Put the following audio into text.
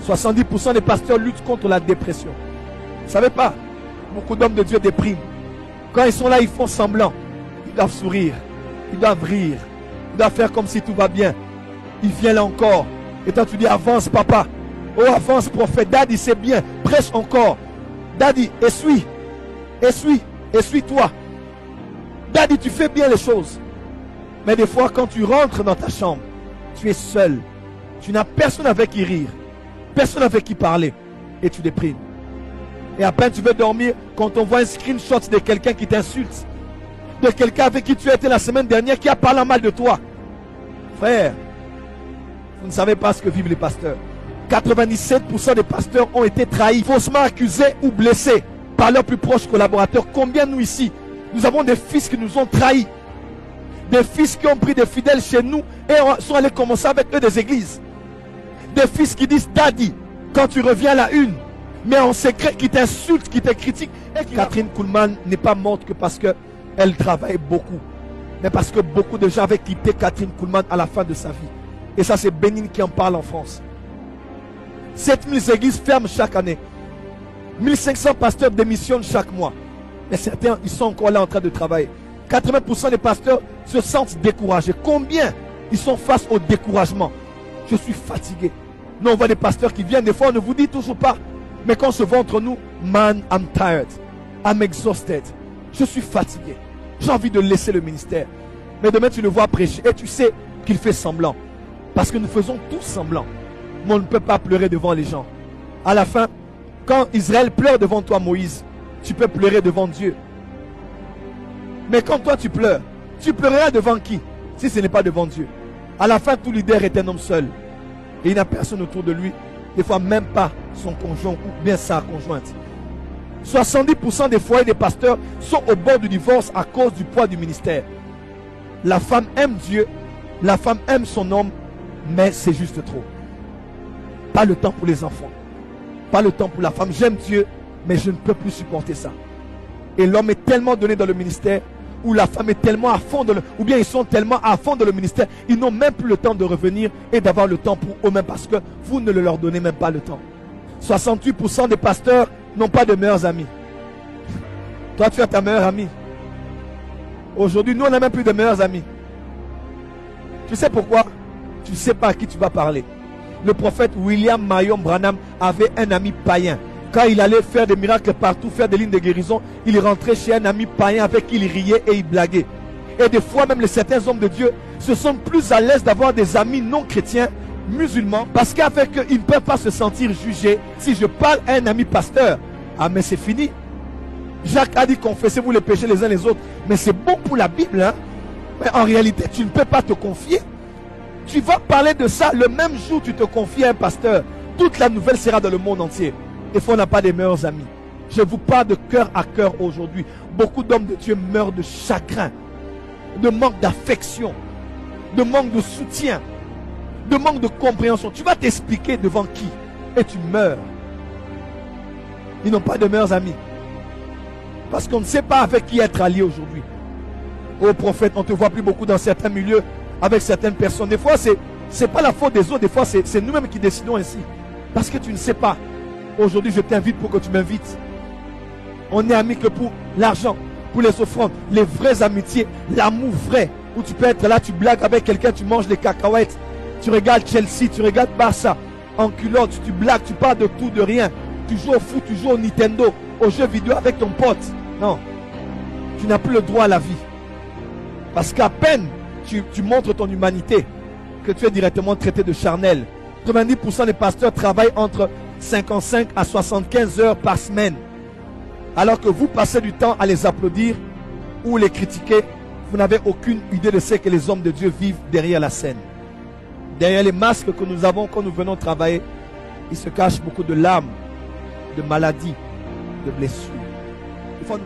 70% des pasteurs luttent contre la dépression. Vous ne savez pas, beaucoup d'hommes de Dieu dépriment. Quand ils sont là, ils font semblant. Ils doivent sourire, ils doivent rire, ils doivent faire comme si tout va bien. Il vient là encore. Et toi tu dis, avance papa. Oh, avance prophète. Daddy, c'est bien. Prêche encore. Daddy, essuie-toi. Daddy, tu fais bien les choses. Mais des fois, quand tu rentres dans ta chambre, tu es seul. Tu n'as personne avec qui rire. Personne avec qui parler. Et tu déprimes. Et à peine tu veux dormir, quand on voit un screenshot de quelqu'un qui t'insulte. De quelqu'un avec qui tu as été la semaine dernière, qui a parlé mal de toi. Frère, vous ne savez pas ce que vivent les pasteurs. 97% des pasteurs ont été trahis, faussement accusés ou blessés par leurs plus proches collaborateurs. Combien nous ici, nous avons des fils qui nous ont trahis. Des fils qui ont pris des fidèles chez nous et sont allés commencer avec eux des églises. Des fils qui disent Daddy quand tu reviens à la une, mais en secret qui t'insultent, qui te critiquent. Et Catherine Kuhlman n'est pas morte que parce qu'elle travaille beaucoup, mais parce que beaucoup de gens avaient quitté Catherine Kuhlman à la fin de sa vie. Et ça, c'est Bénin qui en parle en France. 7000 églises ferment chaque année. 1500 pasteurs démissionnent chaque mois. Mais certains, ils sont encore là en train de travailler. 80% des pasteurs se sentent découragés. Combien ils sont face au découragement? Je suis fatigué. Nous, on voit des pasteurs qui viennent. Des fois, on ne vous dit toujours pas. Mais quand on se voit entre nous, man, I'm tired. I'm exhausted. Je suis fatigué. J'ai envie de laisser le ministère. Mais demain, tu le vois prêcher et tu sais qu'il fait semblant. Parce que nous faisons tous semblant. Mais on ne peut pas pleurer devant les gens. À la fin, quand Israël pleure devant toi, Moïse, tu peux pleurer devant Dieu. Mais quand toi tu pleureras devant qui? Si ce n'est pas devant Dieu. À la fin, tout leader est un homme seul. Et il n'a personne autour de lui. Des fois, même pas son conjoint ou bien sa conjointe. 70% des foyers des pasteurs sont au bord du divorce à cause du poids du ministère. La femme aime Dieu, la femme aime son homme, mais c'est juste trop. Pas le temps pour les enfants. Pas le temps pour la femme. J'aime Dieu, mais je ne peux plus supporter ça. Et l'homme est tellement donné dans le ministère, ou la femme est tellement à fond, ou bien ils sont tellement à fond dans le ministère, ils n'ont même plus le temps de revenir et d'avoir le temps pour eux-mêmes parce que vous ne leur donnez même pas le temps. 68% des pasteurs n'ont pas de meilleurs amis. Toi, tu as ta meilleure amie. Aujourd'hui, nous, on n'a même plus de meilleurs amis. Tu sais pourquoi? Tu ne sais pas à qui tu vas parler. Le prophète William Marion Branham avait un ami païen. Quand il allait faire des miracles partout, faire des lignes de guérison, il rentrait chez un ami païen avec qui il riait et il blaguait. Et des fois, même certains hommes de Dieu se sentent plus à l'aise d'avoir des amis non chrétiens, musulmans, parce qu'avec eux, ils ne peuvent pas se sentir jugés. Si je parle à un ami pasteur, ah mais c'est fini. Jacques a dit confessez-vous les péchés les uns les autres. Mais c'est bon pour la Bible, hein? Mais en réalité, tu ne peux pas te confier. Tu vas parler de ça le même jour où tu te confies à un pasteur. Toute la nouvelle sera dans le monde entier. Des fois, on n'a pas des meilleurs amis. Je vous parle de cœur à cœur aujourd'hui. Beaucoup d'hommes de Dieu meurent de chagrin, de manque d'affection, de manque de soutien, de manque de compréhension. Tu vas t'expliquer devant qui? Et tu meurs. Ils n'ont pas de meilleurs amis. Parce qu'on ne sait pas avec qui être allié aujourd'hui. Ô prophète, on ne te voit plus beaucoup dans certains milieux avec certaines personnes. Des fois, c'est pas la faute des autres. Des fois, c'est nous-mêmes qui décidons ainsi. Parce que tu ne sais pas. Aujourd'hui, je t'invite pour que tu m'invites. On n'est amis que pour l'argent, pour les offrandes, les vraies amitiés, l'amour vrai. Où tu peux être là, tu blagues avec quelqu'un, tu manges des cacahuètes, tu regardes Chelsea, tu regardes Barça, en culotte, tu blagues, tu parles de tout, de rien. Tu joues au foot, tu joues au Nintendo, aux jeux vidéo avec ton pote. Non, tu n'as plus le droit à la vie. Parce qu'à peine tu montres ton humanité, que tu es directement traité de charnel. 90% des pasteurs travaillent entre 55 à 75 heures par semaine. Alors que vous passez du temps à les applaudir ou les critiquer, vous n'avez aucune idée de ce que les hommes de Dieu vivent derrière la scène. Derrière les masques que nous avons quand nous venons travailler, il se cache beaucoup de larmes, de maladies, de blessures. Il faut nous